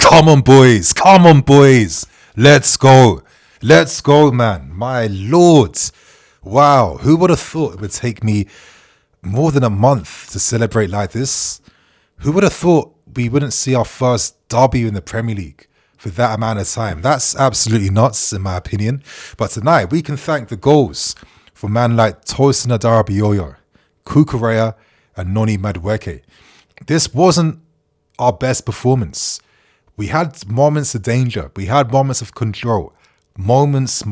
Come on, boys. Come on, boys. Let's go. Let's go, man. My lord. Wow. Who would have thought it would take me more than a month to celebrate like this? Who would have thought we wouldn't see our first derby in the Premier League for that amount of time? That's absolutely nuts, in my opinion. But tonight, we can thank the goals for man like Tosin, cucurella, and Noni Madueke. This wasn't our best performance. We had moments of danger. We had moments of control. Moments.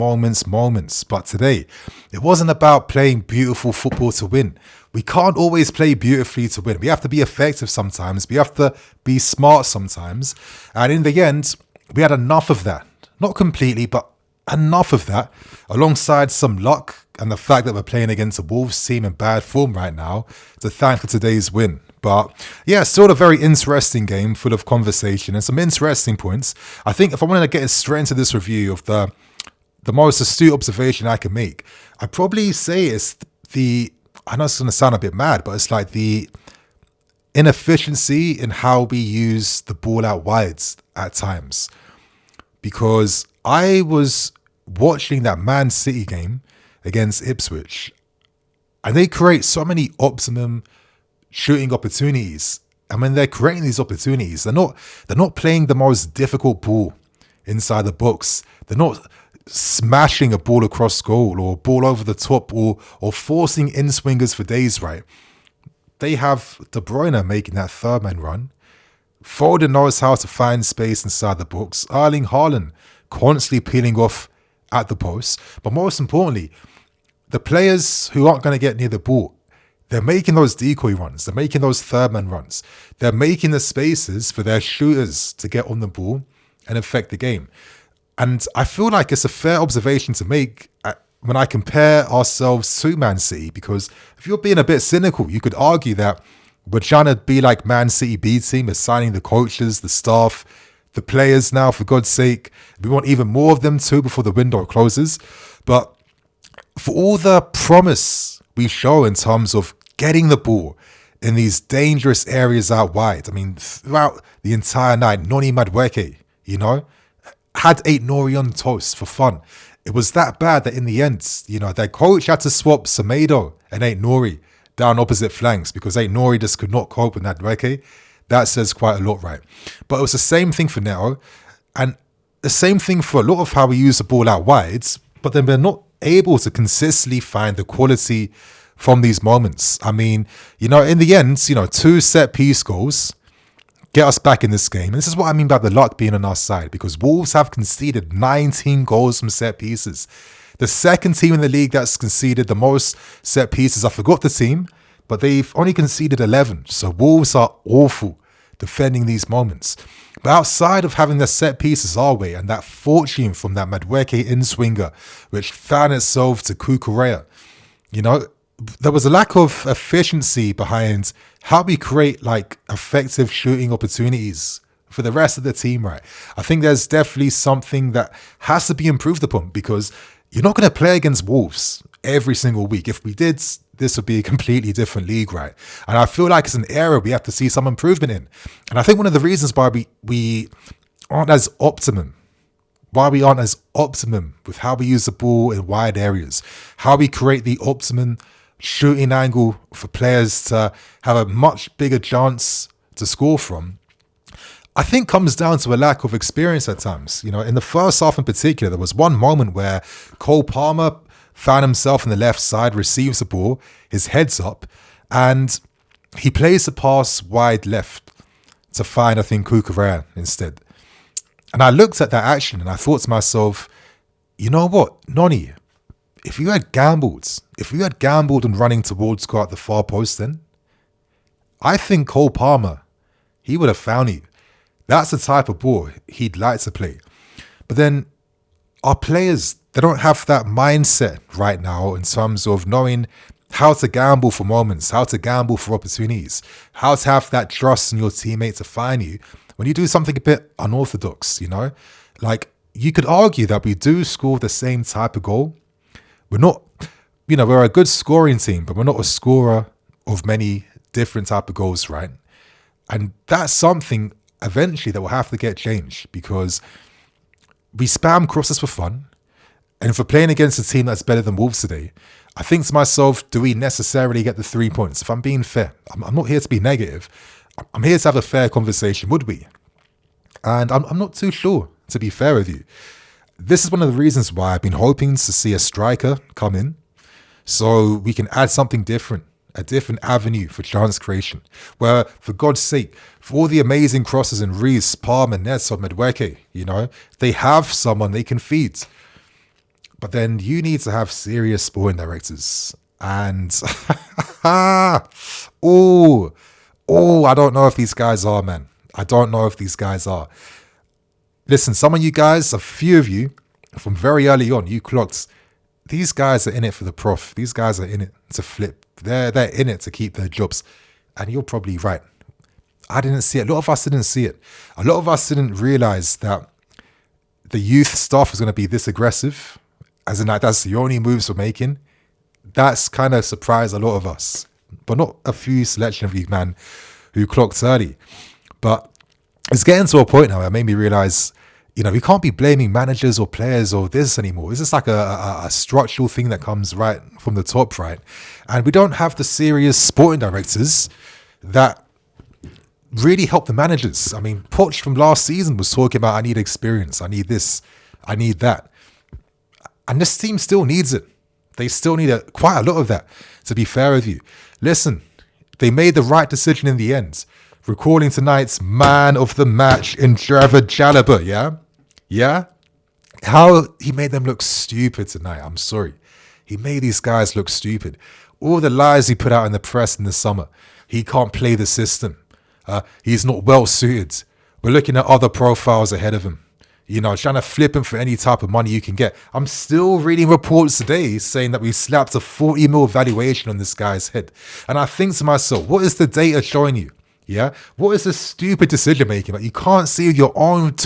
But today, it wasn't about playing beautiful football to win. We can't always play beautifully to win. We have to be effective sometimes. We have to be smart sometimes. And in the end, we had enough of that. Not completely, but enough of that, alongside some luck and the fact that we're playing against a Wolves team in bad form right now, to thank for today's win. But yeah, still a very interesting game full of conversation and some interesting points. I think if I wanted to get straight into this review of the most astute observation I can make, I'd probably say it's I know it's going to sound a bit mad, but it's like the inefficiency in how we use the ball out wide at times. Because I was watching that Man City game against Ipswich, and they create so many optimum shooting opportunities. And when they're creating these opportunities, they're not playing the most difficult ball inside the box. They're not smashing a ball across goal or ball over the top or forcing in-swingers for days, right? They have De Bruyne making that third man run. Foden knows how to find space inside the box. Erling Haaland constantly peeling off at the post. But most importantly, the players who aren't going to get near the ball, they're making those decoy runs. They're making those third man runs. They're making the spaces for their shooters to get on the ball and affect the game. And I feel like it's a fair observation to make when I compare ourselves to Man City, because if you're being a bit cynical, you could argue that we're trying to be like Man City B team, assigning the coaches, the staff, the players now, for God's sake. We want even more of them too before the window closes. But for all the promise we show in terms of getting the ball in these dangerous areas out wide, I mean, throughout the entire night, Noni Madueke, had Ait-Nouri on toast for fun. It was that bad that in the end, their coach had to swap Semedo and Ait-Nouri down opposite flanks because Ait-Nouri just could not cope with Madueke. That says quite a lot, right? But it was the same thing for Neto, and the same thing for a lot of how we use the ball out wide, but then we're not able to consistently find the quality from these moments. I mean, in the end, 2 set-piece goals get us back in this game. And this is what I mean by the luck being on our side, because Wolves have conceded 19 goals from set pieces. The second team in the league that's conceded the most set pieces, I forgot the team, but they've only conceded 11. So Wolves are awful defending these moments. But outside of having the set pieces our way and that fortune from that Madueke in-swinger, which found itself to cucurella, there was a lack of efficiency behind how we create effective shooting opportunities for the rest of the team, right? I think there's definitely something that has to be improved upon, because you're not going to play against Wolves every single week. If we did, this would be a completely different league, right? And I feel like it's an area we have to see some improvement in. And I think one of the reasons why we aren't as optimum with how we use the ball in wide areas, how we create the optimum shooting angle for players to have a much bigger chance to score from, I think comes down to a lack of experience at times. In the first half in particular, there was one moment where Cole Palmer found himself on the left side, receives the ball, his head's up, and he plays the pass wide left to find, I think, cucurella instead. And I looked at that action and I thought to myself, you know what, Noni, if you had gambled and running towards goal at the far post, then I think Cole Palmer, he would have found you. That's the type of ball he'd like to play. But then our players, they don't have that mindset right now in terms of knowing how to gamble for moments, how to gamble for opportunities, how to have that trust in your teammate to find you when you do something a bit unorthodox, you could argue that we do score the same type of goal. We're not, we're a good scoring team, but we're not a scorer of many different type of goals, right? And that's something eventually that will have to get changed, because we spam crosses for fun. And if we're playing against a team that's better than Wolves today, I think to myself, do we necessarily get the 3 points? If I'm being fair, I'm not here to be negative. I'm here to have a fair conversation. Would we? And I'm not too sure, to be fair with you. This is one of the reasons why I've been hoping to see a striker come in so we can add something different, a different avenue for chance creation. Where, for God's sake, for all the amazing crosses in Reese, Palmer, Neto, Madueke, they have someone they can feed. But then you need to have serious sporting directors. And, I don't know if these guys are, man. I don't know if these guys are. Listen, some of you guys, a few of you, from very early on, you clocked, these guys are in it for the prof. These guys are in it to flip. They're in it to keep their jobs. And you're probably right. I didn't see it. A lot of us didn't see it. A lot of us didn't realize that the youth stuff was going to be this aggressive. As in, like, that's the only moves we're making. That's kind of surprised a lot of us. But not a few selection of you, man, who clocked early. But it's getting to a point now where it made me realize, we can't be blaming managers or players or this anymore. This is like a structural thing that comes right from the top, right? And we don't have the serious sporting directors that really help the managers. I mean, Poch from last season was talking about, I need experience, I need this, I need that. And this team still needs it. They still need quite a lot of that, to be fair with you. Listen, they made the right decision in the end. Recalling tonight's man of the match in Chalobah, yeah? Yeah? How he made them look stupid tonight, I'm sorry. He made these guys look stupid. All the lies he put out in the press in the summer. He can't play the system. He's not well suited. We're looking at other profiles ahead of him. Trying to flip him for any type of money you can get. I'm still reading reports today saying that we slapped a 40 mil valuation on this guy's head. And I think to myself, what is the data showing you? Yeah? What is this stupid decision making? Like, you can't see with your own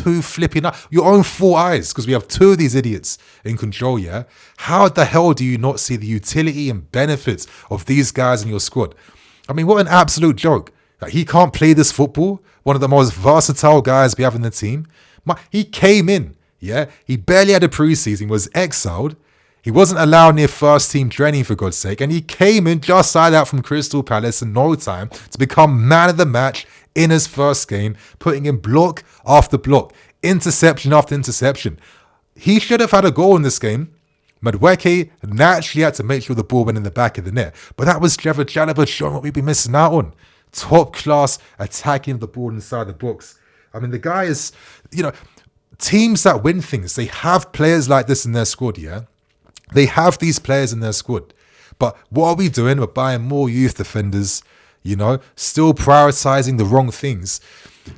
your own 4 eyes, because we have 2 of these idiots in control, yeah? How the hell do you not see the utility and benefits of these guys in your squad? I mean, what an absolute joke. Like, he can't play this football. One of the most versatile guys we have in the team. He came in, yeah? He barely had a preseason, was exiled. He wasn't allowed near first team training, for God's sake. And he came in just like that from Crystal Palace in no time to become man of the match in his first game, putting in block after block, interception after interception. He should have had a goal in this game. Madueke naturally had to make sure the ball went in the back of the net. But that was Chalobah showing what we'd be missing out on. Top class attacking the ball inside the box. I mean, the guy is, teams that win things, they have players like this in their squad, yeah? They have these players in their squad. But what are we doing? We're buying more youth defenders, still prioritizing the wrong things.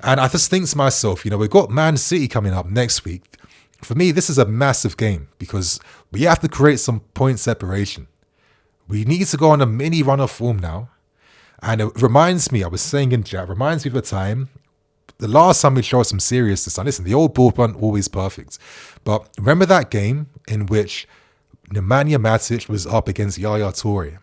And I just think to myself, we've got Man City coming up next week. For me, this is a massive game because we have to create some point separation. We need to go on a mini run of form now. And it reminds me, I was saying in chat, reminds me of a time, the last time we showed some seriousness. And listen, the old ball weren't always perfect. But remember that game in which Nemanja Matic was up against Yaya Toure?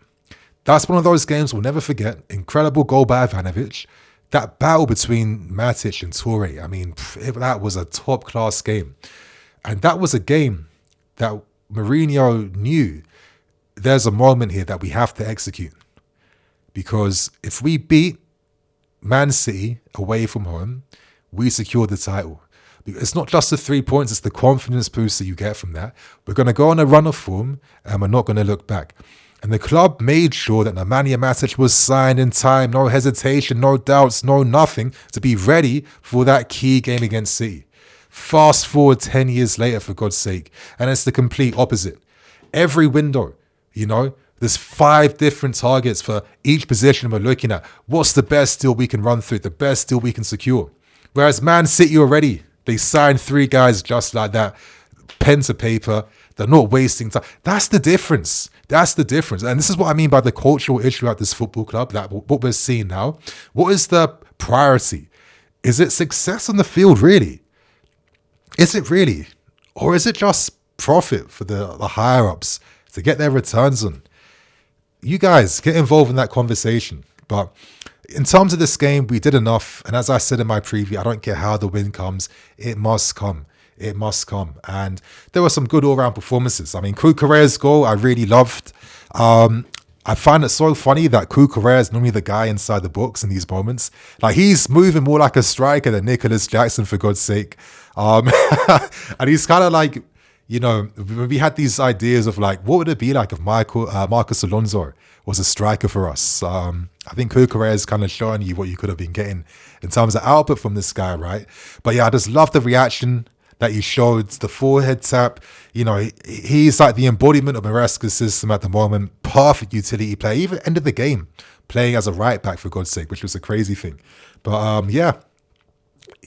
That's one of those games we'll never forget. Incredible goal by Ivanovic. That battle between Matic and Toure, I mean, that was a top-class game. And that was a game that Mourinho knew there's a moment here that we have to execute. Because if we beat Man City away from home, we secure the title. It's not just the 3 points, it's the confidence boost that you get from that. We're going to go on a run of form and we're not going to look back. And the club made sure that Nemanja Matic was signed in time, no hesitation, no doubts, no nothing, to be ready for that key game against City. Fast forward 10 years later, for God's sake, and it's the complete opposite. Every window, there's 5 different targets for each position we're looking at. What's the best deal we can run through, the best deal we can secure? Whereas Man City already, they signed 3 guys just like that, pen to paper. They're not wasting time. That's the difference. That's the difference. And this is what I mean by the cultural issue at this football club, that what we're seeing now. What is the priority? Is it success on the field, really? Is it really? Or is it just profit for the higher-ups to get their returns on? You guys, get involved in that conversation. But in terms of this game, we did enough. And as I said in my preview, I don't care how the win comes. It must come. It must come. And there were some good all-round performances. I mean, Cucurella's goal, I really loved. I find it so funny that Cucurella is normally the guy inside the box in these moments. Like, he's moving more like a striker than Nicholas Jackson, for God's sake. And he's kind of like, you know, we had these ideas of like, what would it be like if Marcus Alonso was a striker for us? I think Cucurella is kind of showing you what you could have been getting in terms of output from this guy, right? But yeah, I just love the reaction that he showed, the forehead tap. You know, he's like the embodiment of Maresca's system at the moment. Perfect utility player. Even ended the game playing as a right back, for God's sake, which was a crazy thing. But yeah,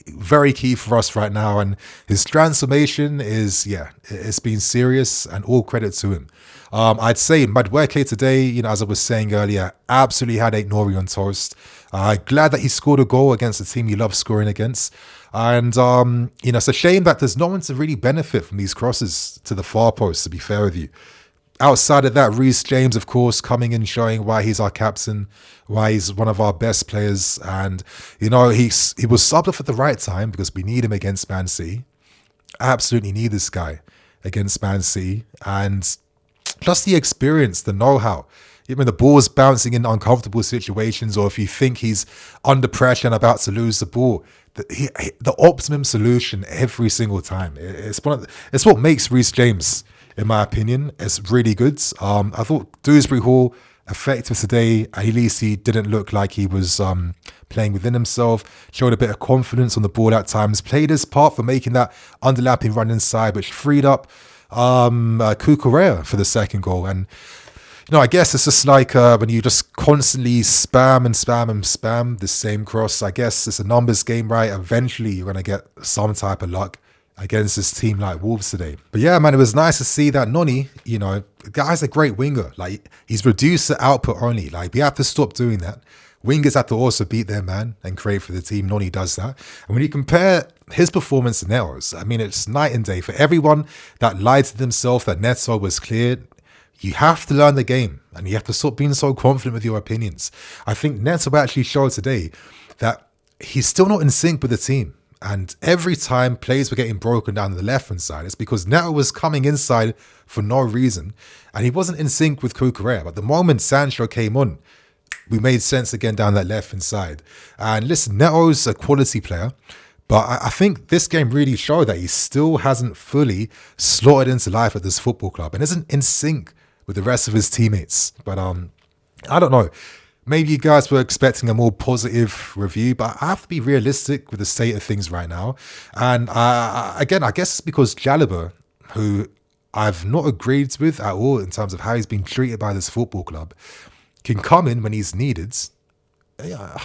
very key for us right now. And his transformation is, yeah, it's been serious, and all credit to him. I'd say Madueke today, you know, as I was saying earlier, absolutely had 8 Nori on toast. Glad that he scored a goal against a team he loves scoring against. And, you know, it's a shame that there's no one to really benefit from these crosses to the far post, to be fair with you. Outside of that, Reece James, of course, coming in, showing why he's our captain, why he's one of our best players. And, you know, he was subbed off at the right time because we need him against Man City. Absolutely need this guy against Man City. And just the experience, the know-how. When the ball's bouncing in uncomfortable situations, or if you think he's under pressure and about to lose the ball, the optimum solution every single time. It's what makes Reece James, in my opinion. It's really good. I thought Dewsbury Hall effective today. At least he didn't look like he was playing within himself. Showed a bit of confidence on the ball at times. Played his part for making that underlapping run inside, which freed up Cucurella for the second goal. And you know, I guess it's just like when you just constantly spam and spam and spam the same cross. I guess it's a numbers game, right? Eventually, you're going to get some type of luck against this team like Wolves today. But yeah, man, it was nice to see that Noni, you know, the guy's a great winger. Like, he's reduced the output only. Like, we have to stop doing that. Wingers have to also beat their man and create for the team. Noni does that. And when you compare his performance to Neto's, I mean, it's night and day. For everyone that lied to themselves that Neto was cleared, you have to learn the game, and you have to stop being so confident with your opinions. I think Neto actually showed today that he's still not in sync with the team. And every time plays were getting broken down the left-hand side, it's because Neto was coming inside for no reason, and he wasn't in sync with Cucurella. But the moment Sancho came on, we made sense again down that left-hand side. And listen, Neto's a quality player, but I think this game really showed that he still hasn't fully slotted into life at this football club and isn't in sync with the rest of his teammates. But I don't know. Maybe you guys were expecting a more positive review, but I have to be realistic with the state of things right now. And again, I guess it's because Chalobah, who I've not agreed with at all in terms of how he's been treated by this football club, can come in when he's needed. Yeah,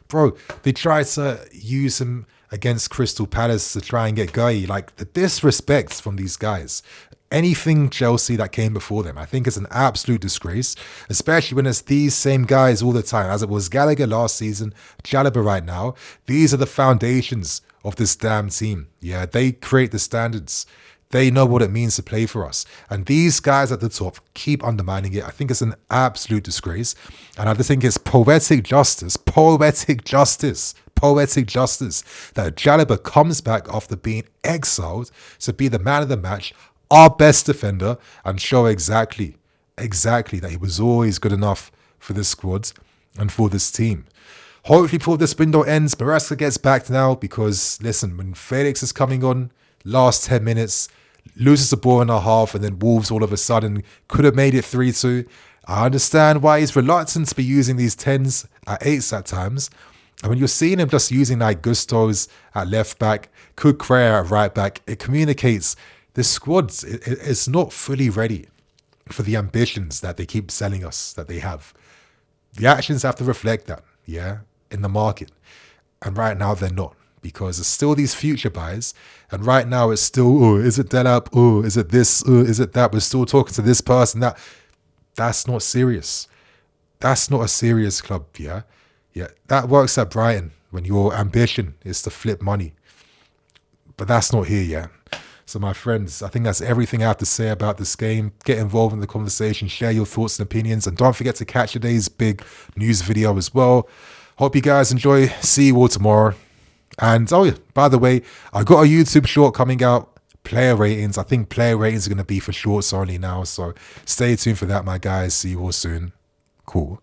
bro, they tried to use him against Crystal Palace to try and get Guy. Like, the disrespect from these guys. Anything Chelsea that came before them, I think it's an absolute disgrace, especially when it's these same guys all the time, as it was Gallagher last season, Chalobah right now. These are the foundations of this damn team. Yeah, they create the standards. They know what it means to play for us. And these guys at the top keep undermining it. I think it's an absolute disgrace. And I just think it's poetic justice that Chalobah comes back after being exiled to be the man of the match, our best defender, and show exactly that he was always good enough for this squad and for this team. Hopefully before this window ends, Maresca gets back now, because listen, when Felix is coming on, last 10 minutes, loses the ball in a half, and then Wolves all of a sudden could have made it 3-2. I understand why he's reluctant to be using these 10s at 8s at times. And when you're seeing him just using like Gustos at left back, Cucurella at right back, it communicates this squad is not fully ready for the ambitions that they keep selling us that they have. The actions have to reflect that, yeah, in the market. And right now they're not, because there's still these future buys. And right now it's still, oh, is it Delap? Oh, is it this? Oh, is it that? We're still talking to this person. That's not serious. That's not a serious club, yeah? Yeah, that works at Brighton when your ambition is to flip money. But that's not here yet. So my friends, I think that's everything I have to say about this game. Get involved in the conversation, share your thoughts and opinions, and don't forget to catch today's big news video as well. Hope you guys enjoy. See you all tomorrow. And oh yeah, by the way, I got a YouTube short coming out. Player ratings. I think player ratings are going to be for shorts only now. So stay tuned for that, my guys. See you all soon. Cool.